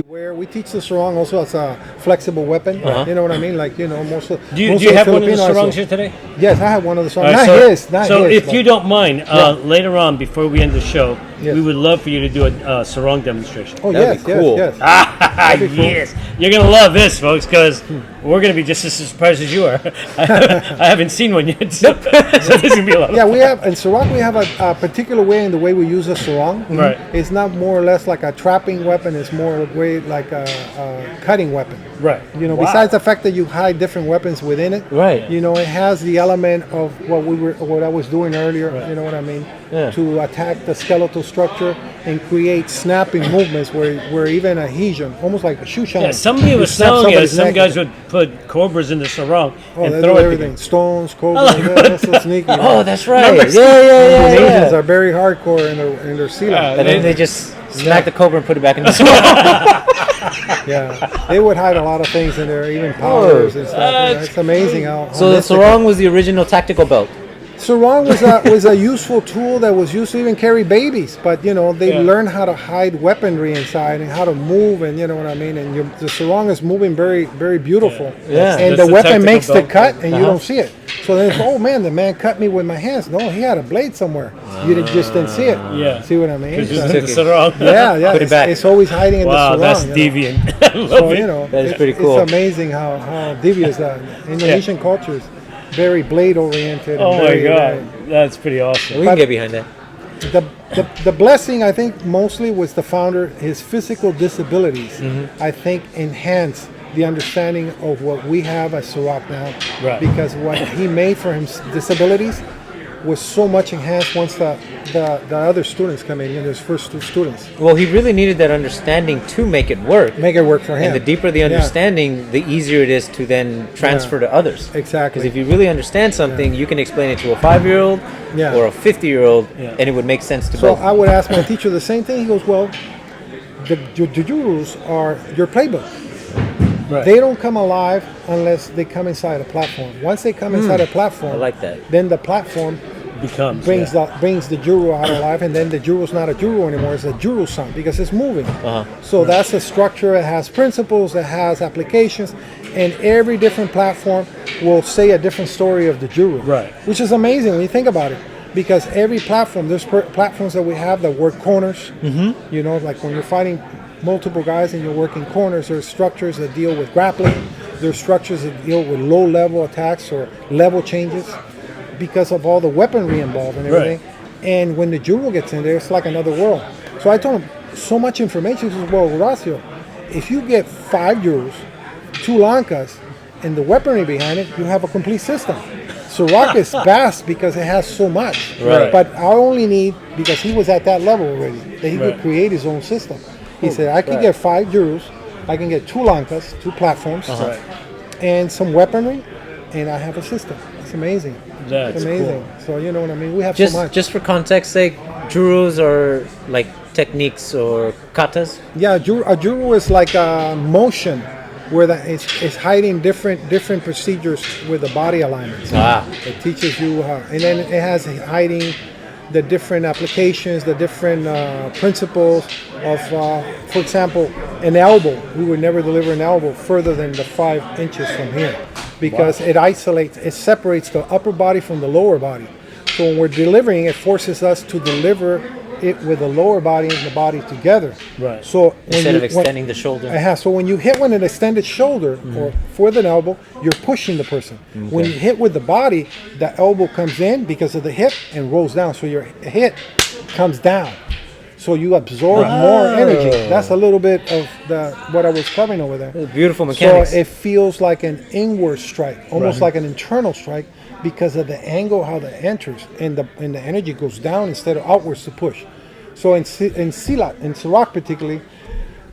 Where we teach the sarong also as a flexible weapon. You know what I mean? Like, most of Do you most have of one of the Filipinos sarongs here today? Yes, I have one of the sarongs. All right, Not so his. if you don't mind, later on, before we end the show, Yes. we would love for you to do a sarong demonstration. Oh, That'd be cool. yes. Ah, yes. You're going to love this, folks, because we're going to be just as surprised as you are. I haven't seen one yet, so this is going to be a lot of Yeah, we have in sarong. We have a particular way in the way we use a sarong. Right. It's not more or less like a trapping weapon. It's more a way like a cutting weapon. Right. Wow. Besides the fact that you hide different weapons within it. Right. It has the element of what I was doing earlier. Right. You know what I mean? Yeah. To attack the skeletal structure and create snapping movements where even adhesion, almost like a shoe shine. Yeah, somebody was telling us some guys would put cobras in the sarong and they throw do it everything. together. Stones, cobras. That's so sneaky. Oh, that's right. Numbers. Yeah. Indonesians are very hardcore in their silat. And then they just smack the cobra and put it back in the swamp. Yeah, they would hide a lot of things in there, even powders and stuff. It's amazing how. So the sarong was the original tactical belt. Sarong was a useful tool that was used to even carry babies, but they learned how to hide weaponry inside and how to move, and you know what I mean. And the sarong is moving very, very beautiful. Yeah. And That's the weapon tactical makes the belt. cut, and you don't see it. So then, oh man, the man cut me with my hands. No, he had a blade somewhere. You just didn't see it. Yeah. See what I mean? Because So- it's in the sarong. yeah. Put it back. It's always hiding in Wow, the sarong. that's you know. deviant. I love So it. That is pretty cool. It's amazing how devious that Indonesian culture is. Very blade oriented. Oh my very, God, that's pretty awesome. We can get behind that. The blessing, I think, mostly was the founder. His physical disabilities, I think, enhanced the understanding of what we have as Sarak now. Right. Because what he made for his disabilities was so much enhanced once the other students come in, his first two students. Well, he really needed that understanding to make it work. Make it work for him. And the deeper the understanding, the easier it is to then transfer to others. Exactly. Because if you really understand something, you can explain it to a 5-year-old or a 50-year-old, and it would make sense to So both. I would ask my teacher the same thing. He goes, well, the rules are your playbook. Right. They don't come alive unless they come inside a platform. Once they come inside a platform, I like that. then the platform Becomes brings the juru out alive, and then the juru's not a juru anymore. It's a juru sound because it's moving. So that's a structure. It has principles. It has applications, and every different platform will say a different story of the juru. Right. Which is amazing when you think about it, because every platform, there's platforms that we have that work corners. Like when you're fighting multiple guys and you're working corners, there's structures that deal with grappling. There's structures that deal with low-level attacks or level changes, because of all the weaponry involved and everything. Right. And when the jewel gets in there, it's like another world. So I told him, so much information. He says, well, Horacio, if you get 5 jewels, 2 lankas, and the weaponry behind it, you have a complete system. So Rock is vast because it has so much. Right. But I only need, because he was at that level already, that he could create his own system. He said, I can get 5 jewels, I can get 2 lankas, 2 platforms, and some weaponry, and I have a system. It's amazing. That's It's amazing. cool. So you know what I mean? We have Just so much. just for context sake, jurus are like techniques or katas. Yeah, a juru is like a motion where it's hiding different procedures with the body alignments. It teaches you how, and then it has hiding the different applications, the different principles of, for example, an elbow. We would never deliver an elbow further than the 5 inches from here, because it separates the upper body from the lower body. So when we're delivering, it forces us to deliver it with the lower body and the body together. Right. So Instead of extending the shoulder. So when you hit with an extended shoulder or with an elbow, you're pushing the person. When you hit with the body, the elbow comes in because of the hip and rolls down. So your hit comes down. So you absorb more energy. That's a little bit of what I was covering over there. Beautiful mechanics. So it feels like an inward strike, almost like an internal strike, because of the angle how that enters, and the energy goes down instead of outwards to push. So in Silat, in Sarak particularly,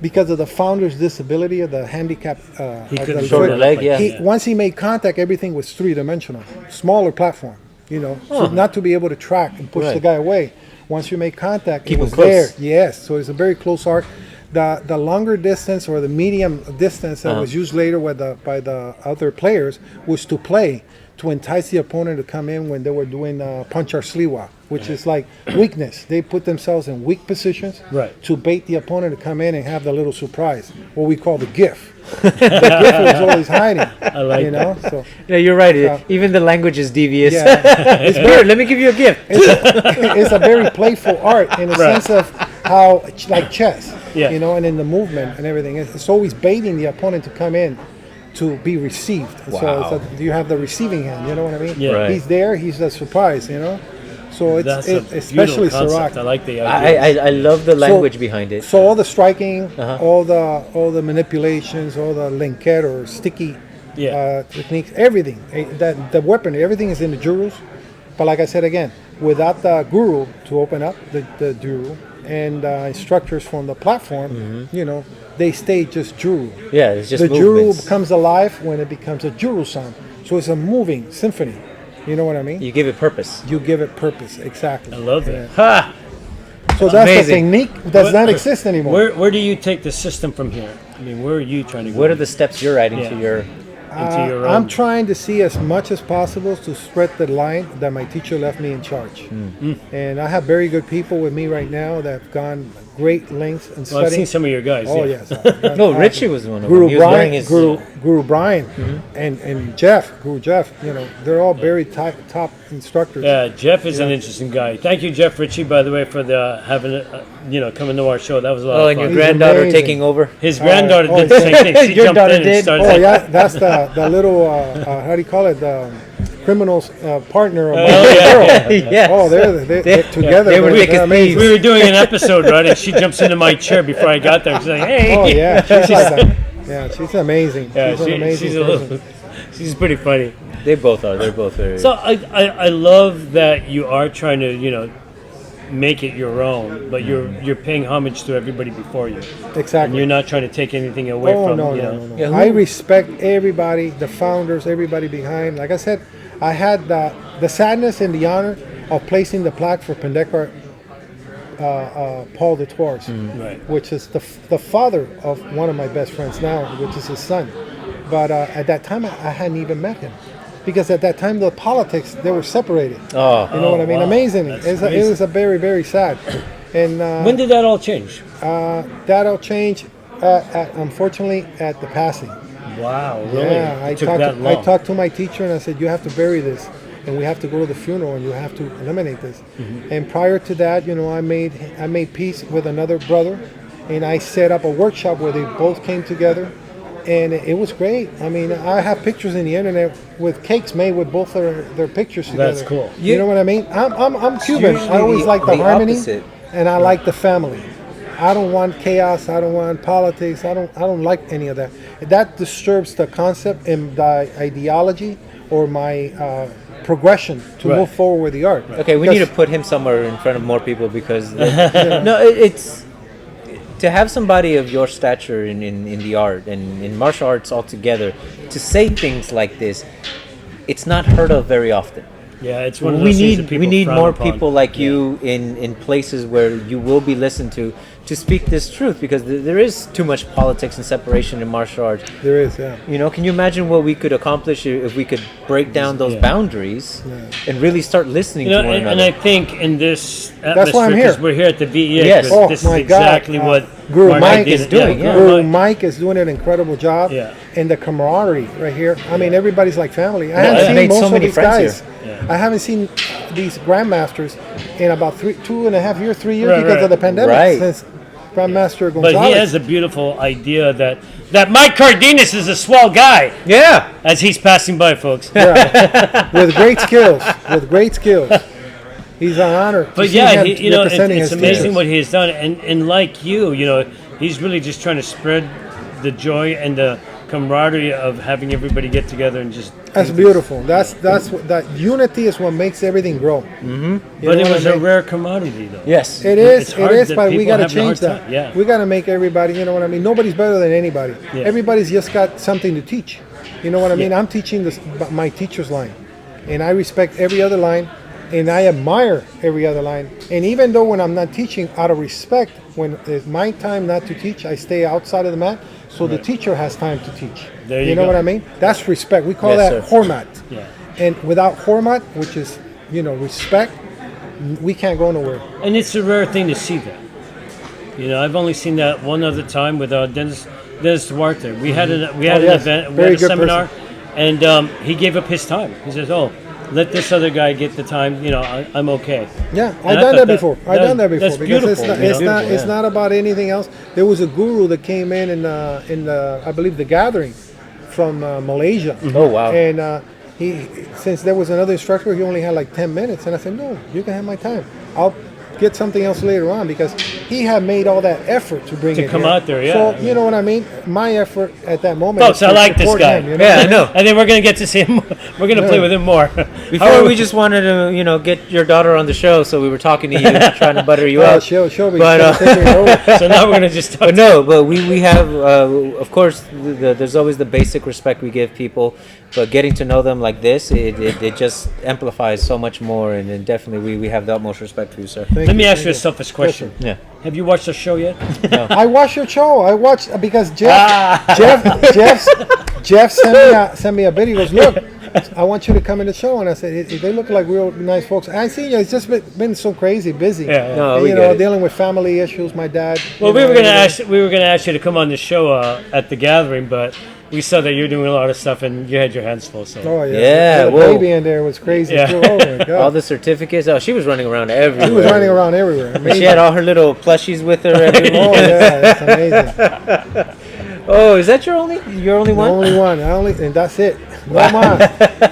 because of the founder's disability of the handicap, He of couldn't the shoulder leg, once he made contact, everything was 3-dimensional, smaller platform, so not to be able to track and push the guy away. Once you make contact, Keep it was him close. there. Yes, so it's a very close arc. The longer distance or the medium distance that was used later by the other players was to play to entice the opponent to come in when they were doing punchar sliwa, which is like weakness. They put themselves in weak positions to bait the opponent to come in and have the little surprise, what we call the GIF. The GIF is always hiding. I like that. So, yeah, you're right. Even the language is devious. Yeah. It's weird. Let me give you a gift. It's a very playful art in the sense of how, like chess, and in the movement and everything. It's always baiting the opponent to come in to be received. Wow. So you have the receiving hand, you know what I mean? Yeah. Right. He's there, he's the surprise, So That's especially Sirac. I Sirac. like the idea. I love the language behind it. So all the striking, all the manipulations, all the linker or sticky techniques, everything, the weapon, everything is in the jurus. But like I said again, without the guru to open up the juru and instructors from the platform, they stay just juru. Yeah, it's just the movements. juru becomes alive when it becomes a juru sound. So it's a moving symphony. You know what I mean? You give it purpose. You give it purpose, exactly. I love that. Yeah. Ha! So that's Amazing. the technique does not exist anymore. Where do you take the system from here? I mean, where are you trying to go? What are the steps you're adding to your... into your own? I'm trying to see as much as possible to spread the line that my teacher left me in charge. And I have very good people with me right now that have gone great lengths in Well, I've studying. seen some of your guys. Oh, yeah. yes. No, Richie was one of Guru them. He was wearing Brian, his... Guru Brian, and Jeff, Guru Jeff. They're all very top instructors. Yeah, Jeff is an interesting guy. Thank you, Jeff Ritchie, by the way, for the coming to our show. That was a lot of and fun. your granddaughter amazing. taking over. His granddaughter Oh, did the same thing. She Your jumped daughter in and did? started. Oh yeah, that's the little how do you call it, the criminal's partner of my girl. Yes. Oh, they're together. they were They're wicked amazing. We were doing an episode, right? And she jumps into my chair before I got there. She's like, "Hey." Oh yeah, she's like that. Yeah, she's amazing. Yeah, she's an amazing she's a person. little. She's pretty funny. They both are. They're both very... So I love that you are trying to make it your own, but you're paying homage to everybody before you. Exactly. And you're not trying to take anything away from No. Yeah, I respect everybody, the founders, everybody behind. Like I said, I had the sadness and the honor of placing the plaque for Pendekar Paul de Tours, Right. which is the father of one of my best friends now, which is his son. But at that time, I hadn't even met him. Because at that time, the politics, they were separated. Oh. You know what I mean? Wow. Amazing. That's It amazing. was a very, very sad. And When did that all change? that'll change, unfortunately, at the passing. Wow, really? Yeah, It took that long. I talked to my teacher and I said, you have to bury this. And we have to go to the funeral and you have to eliminate this. And prior to that, I made peace with another brother. And I set up a workshop where they both came together. And it was great. I mean, I have pictures in the internet with cakes made with both their pictures together. That's cool. You know what I mean? I'm Cuban. usually I always like the harmony, opposite. and I like the family. I don't want chaos. I don't want politics. I don't like any of that. That disturbs the concept and the ideology or my progression to move forward with the art. Okay, we need to put him somewhere in front of more people because... it's... To have somebody of your stature in the art and in martial arts altogether to say things like this, it's not heard of very often. Yeah, it's one of those things that people we need frown more upon. people like you in places where you will be listened to speak this truth, because there is too much politics and separation in martial arts. There is, yeah. Can you imagine what we could accomplish if we could break down those boundaries and really start listening to one another? And I think in this That's why I'm atmosphere, here. because we're here at the VEA, Yes. because this is my God. exactly what Guru Mark Mike did. is doing, yeah. Guru Mike is doing an incredible job. Yeah. And the camaraderie right here. I mean, everybody's like family. I I've haven't made seen so most many of these friends guys. here. I haven't seen these grandmasters in about 2.5 years, 3 years Right, because right. of the pandemic. Right. Since Grandmaster But Gonzalez. he has a beautiful idea that Mike Cardenas is a swell guy Yeah. as he's passing by, folks. Yeah. With great skills. He's an honor. to But see yeah, him it's representing his amazing teachers. what he has done, and like you, he's really just trying to spread the joy and the camaraderie of having everybody get together and just. That's beautiful. That's what that unity is what makes everything grow. Mm-hmm. But it was a rare commodity, though. Yes. It is. It's It hard is. that But we people got to have a hard change that. time, yeah. We got to make everybody. You know what I mean? Nobody's better than anybody. Yeah. Everybody's just got something to teach. You know what I mean? Yeah. I'm teaching my teacher's line, and I respect every other line. and I admire every other line. And even though when I'm not teaching, out of respect, when it's my time not to teach, I stay outside of the mat, so the teacher has time to teach. There you you know go. what I mean? That's respect. We call Yes, that sir. hormat. Yeah. And without hormat, which is, respect, we can't go nowhere. And it's a rare thing to see that. I've only seen that one other time with Dennis Duarte. We had an yes. event, we Very had a good seminar, and he gave up his time. He says, "Oh, let this other guy get the time. I'm okay." Yeah, And I I've done thought that before. I've done that before. That's Because beautiful. it's not about anything else. There was a guru that came in the I believe the gathering from Malaysia. Oh, wow. And since there was another instructor, he only had like 10 minutes, and I said, "No, you can have my time. I'll get something else later on," because he had made all that effort to bring it come here. out there, yeah. So you know what I mean. My effort at that moment. Folks, was to I like this support guy. him, Yeah, I know. And then we're gonna get to see him. We're gonna play with him more. Before we just wanted to, get your daughter on the show, so we were talking to you, trying to butter you up. She'll be But, taking it over. So now we're gonna just talk. But no, but we have, of course, there's always the basic respect we give people, but getting to know them like this, it just amplifies so much more, and then definitely we have the utmost respect for you, sir. Let me ask you a selfish question. Yeah. Have you watched the show yet? I watched your show. I watched because Ah. Jeff sent me a video. He goes, "Look, I want you to come in the show." And I said, "They look like real nice folks." I see you. It's just been so crazy, busy. Yeah. No, And, we get it. dealing with family issues. My dad. Well, we were gonna ask you to come on the show at the gathering, but we saw that you're doing a lot of stuff and you had your hands full. So Oh yeah. Yeah, The whoa. baby in there was crazy Yeah. too. Oh my god. All the certificates. Oh, she was running around everywhere. He was running around everywhere. She had all her little plushies with her. Everywhere. Oh yeah, that's amazing. Oh, is that your only The one? only one. And that's it. No more.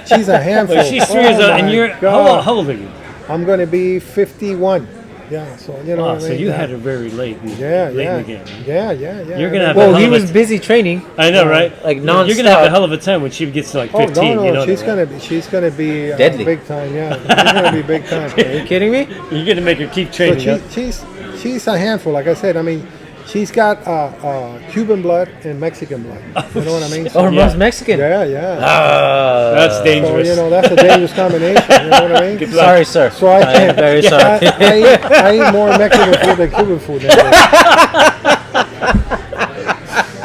She's a handful. Well, she's 3 years Oh, old, and my you're God. how old are you? I'm going to be 51. Yeah. So you know. Oh, what I so mean? you had it very late. Yeah, late yeah, in the game. yeah. You're gonna have a Well, hell he of was a busy training. I know, right? Like You're gonna have a nonstop. hell of a time when she gets to like Oh 15. no, you know she's that, right? gonna be Deadly. big time. Yeah, she's gonna be big time. Are you kidding me? You're gonna make her keep So training. huh? she's a handful. Like I said, I mean, she's got Cuban blood and Mexican blood. You know what I mean? Oh, her Yeah. mom's Mexican. Yeah, yeah. That's So dangerous. that's a dangerous combination. You know what I mean? Sorry, sir. So I am can't. very sorry. I eat more Mexican food than Cuban food.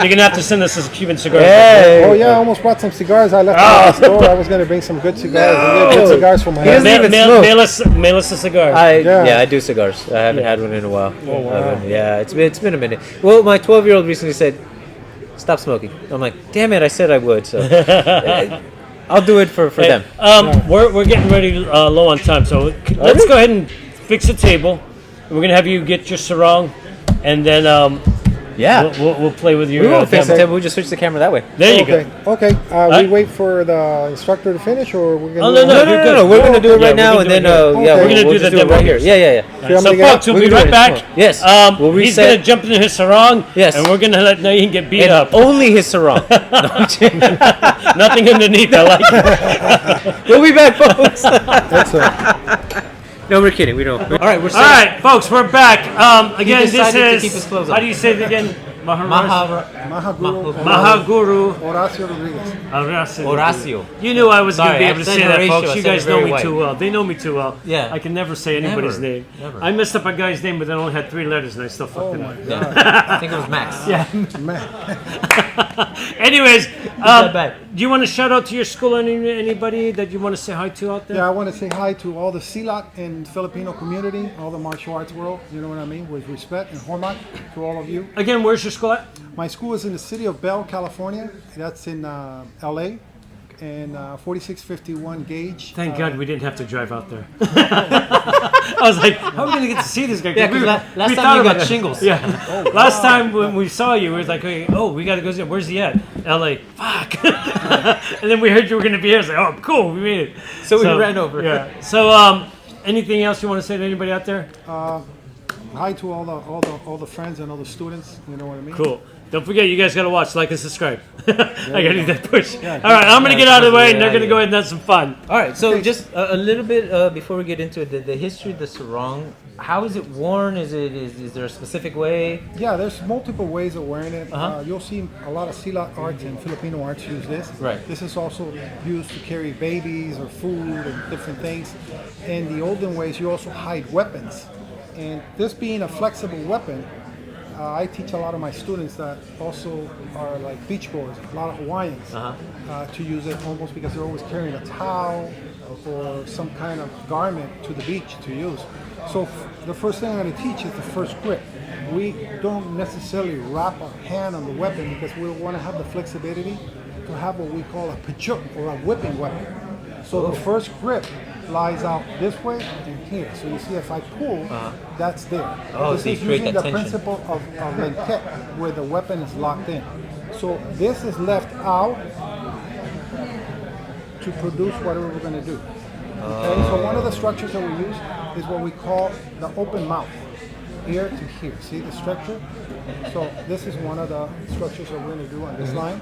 You're gonna have to send us some Cuban cigars. Hey. Oh yeah, I almost brought some cigars. I left them at the store. I was gonna bring some good cigars. I get good cigars for my He doesn't husband. even smoke. Mail us a cigar. Yeah. I do cigars. I haven't had one in a while. Oh, wow. Yeah, it's been a minute. Well, my 12-year-old recently said, "Stop smoking." I'm like, "Damn it! I said I would." So I'll do it for Hey, them. we're getting ready low on time, so let's go ahead and fix the table. We're gonna have you get your sarong, and then Yeah. we'll play with your. We won't fix the demo. table. We just switch the camera that way. There you Okay. go. Okay. Alright. We wait for the instructor to finish, or we're gonna. Oh, do it no, now? you're good. We're gonna do it Yeah, right we're now, gonna and do it then here. yeah, Okay. We're gonna we'll do just the do it demo right here. here. Yeah. You want me So to get folks, up? we'll be We can right do it. back. Yes. We'll He's reset. gonna jump into his sarong. Yes. And we're gonna let Naeem get beat And up. only his sarong. Nothing underneath. I like it. We'll be back, folks. That's No, we're kidding. We don't. All right, we're All right, folks, we're back. Again, this decided to is. keep his clothes on. How do you say it again? Maharaj? Mahaguru. Mahaguru Horacio Rodriguez. Horacio. You knew I was going to Sorry, be I able to said say that, Horatio, folks. I You said guys it know very me white. too well. They know me too well. Yeah. I can never say anybody's Never. name. Never. I messed up a guy's name, but it only had 3 letters, and I still fucked Oh it my up. God. I think it was Max. Yeah. Man. Anyways, that bad. do you want to shout out to your school? Anybody that you want to say hi to out there? Yeah, I want to say hi to all the Silat and Filipino community, all the martial arts world. You know what I mean? With respect and hormat to all of you. Again, where's your school at? My school is in the city of Bell, California. That's in LA, and 4651 Gauge. Thank God we didn't have to drive out there. I was like, how are we going to get to see this guy? 'cause last time thought you about got it. shingles. Yeah. Last time when we saw you, we was like, hey, oh, we got to go see him. Where's he at? LA. Fuck. And then we heard you were going to be here. I was like, oh, cool, we made it. So we ran over. Yeah. So, anything else you want to say to anybody out there? Hi to all the friends and all the students. You know what I mean? Cool. Don't forget, you guys got to watch, like, and subscribe. I got to do that push. All right, I'm going to get out of the way, and they're going to go ahead and have some fun. All right, so just a little bit before we get into it, the history of the sarong. How is it worn? Is there a specific way? Yeah, there's multiple ways of wearing it. Uh-huh. You'll see a lot of silat arts and Filipino arts use this. Right. This is also used to carry babies or food and different things. In the olden ways, you also hide weapons. And this being a flexible weapon, I teach a lot of my students that also are like beachgoers, a lot of Hawaiians, to use it almost because they're always carrying a towel or some kind of garment to the beach to use. So the first thing I'm going to teach is the first grip. We don't necessarily wrap our hand on the weapon because we want to have the flexibility to have what we call a pachuk or a whipping weapon. So the first grip lies out this way and here. So you see if I pull, that's there. Oh, this so you is create using that the tension. principle of lenket where the weapon is locked in. So this is left out to produce whatever we're going to do. Okay, so one of the structures that we use is what we call the open mouth, here to here. See the structure? So this is one of the structures that we're going to do on this line.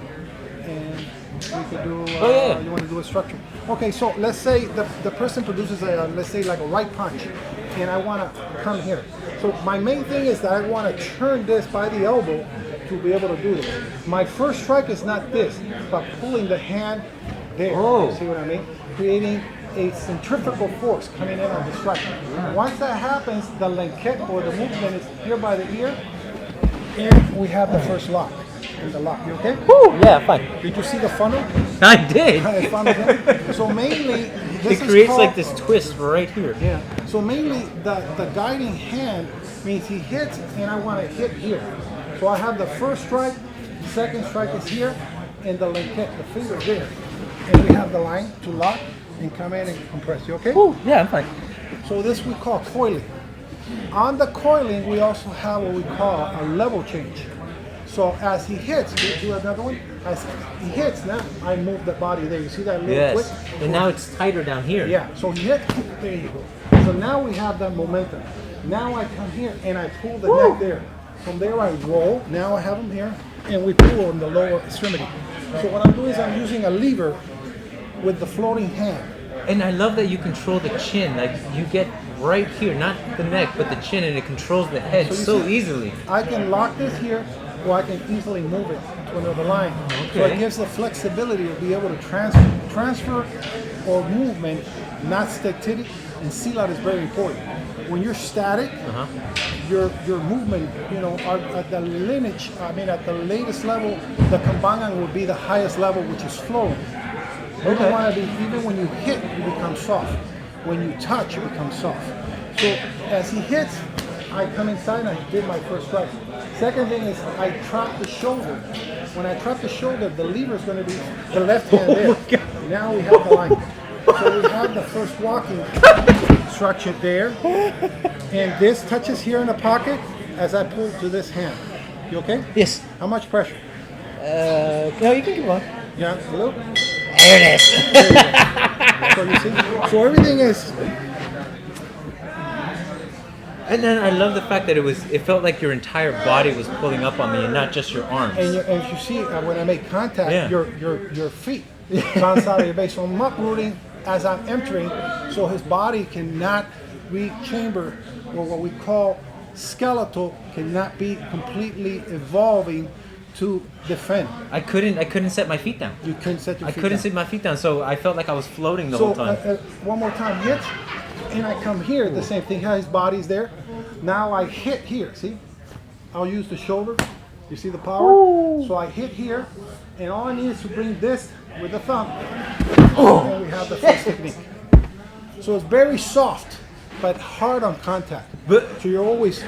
And we could do, you want to do a structure. Okay, so let's say the person produces a, let's say like a right punch, and I want to come here. So my main thing is that I want to turn this by the elbow to be able to do this. My first strike is not this, but pulling the hand there. Oh. See what I mean? Creating a centrifugal force coming in on the strike. Once that happens, the lenket or the movement is here by the ear, and we have the first lock. In the lock, you okay? Woo, yeah, fine. Did you see the funnel? I did. It funnels in. So mainly, this It creates is like called, this twist right here. Yeah. So mainly, the guiding hand means he hits, and I want to hit here. So I have the first strike, second strike is here, and the lenket, the finger there, and we have the line to lock and come in and compress. You okay? Woo, yeah, I'm fine. So this we call coiling. On the coiling, we also have what we call a level change. So as he hits, we do another one. As he hits, now I move the body there. You see that little Yes. quick? And now it's tighter down here. Yeah. So he hit. There you go. So now we have that momentum. Now I come here and I pull the neck there. From there I roll. Now I have him here, and we pull on the lower extremity. So what I'm doing is I'm using a lever with the floating hand. And I love that you control the chin. Like you get right here, not the neck, but the chin, and it controls the head so see, easily. I can lock this here, or I can easily move it to another line. So Okay. it gives the flexibility to be able to transfer or movement, not static. And silat is very important. When you're static, your movement, are at the lineage. I mean, at the latest level, the kambangan would be the highest level, which is flowing. You don't want to be, even when you hit, you become soft. When you touch, you become soft. So as he hits, I come inside and I did my first strike. Second thing is I trap the shoulder. When I trap the shoulder, the lever is going to be the left hand there. Now we have the line. So we have the first walking structure there. And this touches here in the pocket as I pull to this hand. You okay? Yes. How much pressure? No, you can keep on. Yeah, a little? There it is. So you see? So everything is... And then I love the fact that it felt like your entire body was pulling up on me and not just your arms. And you see, when I make contact, Yeah. your feet bounce out of your base. So I'm uprooting as I'm entering, so his body cannot re-chamber, or what we call skeletal, cannot be completely evolving to defend. I couldn't set my feet down. You couldn't set your I feet couldn't down. set my feet down, so I felt like I was floating the So whole time. one more time, hit, and I come here, the same thing, how his body's there. Now I hit here, see? I'll use the shoulder. You see the power? So I hit here, and all I need is to bring this with the thumb, and we have the first technique. So it's very soft, but hard on contact. But So you're always...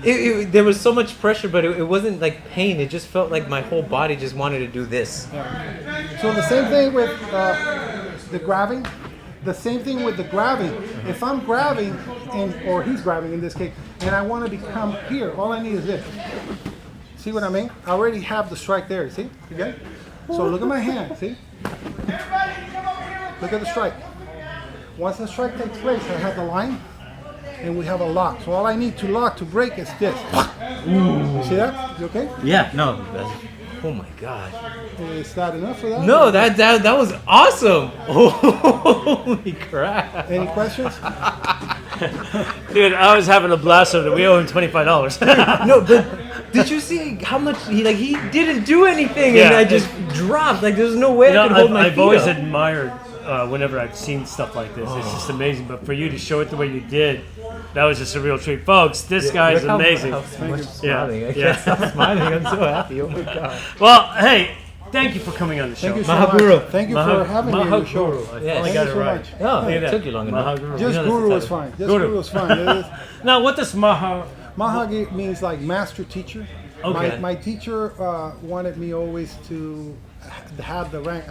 there was so much pressure, but it wasn't like pain. It just felt like my whole body just wanted to do this. So the same thing with the grabbing. The same thing with the grabbing. If I'm grabbing, or he's grabbing in this case, and I want to become here, all I need is this. See what I mean? I already have the strike there, see? You get it? So look at my hand, see? Look at the strike. Once the strike takes place, I have the line, and we have a lock. So all I need to lock to break is this. You see that? You okay? Yeah, no. Oh my god. Is that enough for that? No, that was awesome. Holy crap. Any questions? Dude, I was having a blast with it. We owe him $25. No, but did you see how much he didn't do anything and Yeah, I just dropped. Like there's no way You know, I could hold my I've feet always up. admired whenever I've seen stuff like this. It's just amazing. But for you to show it the way you did, that was just a real treat. Folks, this guy's Look how- amazing. How much you. smiling. I Yeah. can't stop smiling. I'm so happy. Oh my god. Well, hey, thank you for coming on the show. Thank you so Mahaguru. much. Thank you for having me on your show. Mahaguru. I Yes. finally Thank got you it so right. much. No, Look at it that. took you long enough. Mahaguru. Just that's guru the is title. fine. Just Guru. guru is fine. Now, what does Mahagi means like master teacher. Okay. My teacher wanted me always to have the rank.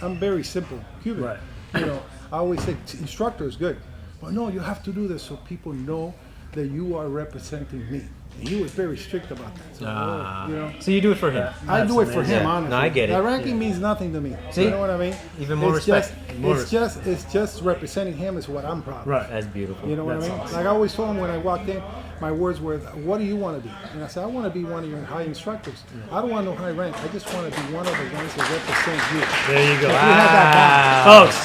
I'm very simple, Cuban. Right. You know, I always say instructor is good, but no, you have to do this so people know that you are representing me. And he was very strict about that. So, you know, So you do it for him. I do it for amazing. him, Yeah. honestly. No, I get it. That ranking means nothing to me. See? You know what I mean? Even more it's respect. It's just representing him is what I'm proud of. Right. That's beautiful. You know what I That's mean? awesome. Like I always told him when I walked in, my words were, "What do you want to be?" And I said, "I want to be one of your high instructors. I don't want no high rank. I just want to be one of the ones that represent you." There you go. We have that Folks,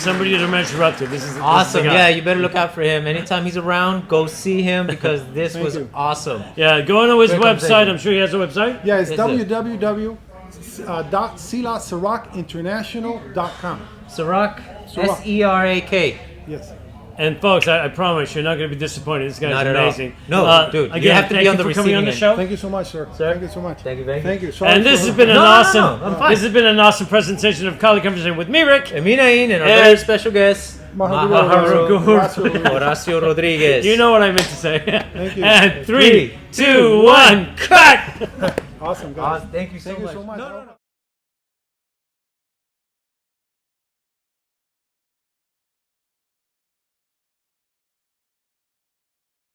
somebody to interrupted. This is Awesome. This is the guy. Yeah, you better look out for him. Anytime he's around, go see him because this Thank was you. awesome. Yeah, go on to his Great website. conversation. I'm sure he has a website. Yeah, it's Is it? www.silasiracinternational.com. Sarak, Sarak. Serak. Yes. And folks, I promise you're not going to be disappointed. This guy's Not at all. amazing. No, dude, you again, have to thank be on you the for coming on the receiving show. Thank you so much, sir. Thank you so much. Thank you, thank you. Thank you. Sorry And this for- has been an No, no, awesome. no, I'm fine. This has been an awesome presentation of College Conversation with me, Rick. Eminain and our And- very special guest, Mahaguru. Horacio Rodriguez. You know what I meant to say. Thank you. And 3, 2, 1, cut. Awesome, guys. Thank you so Thank you much. so much. No, no, no.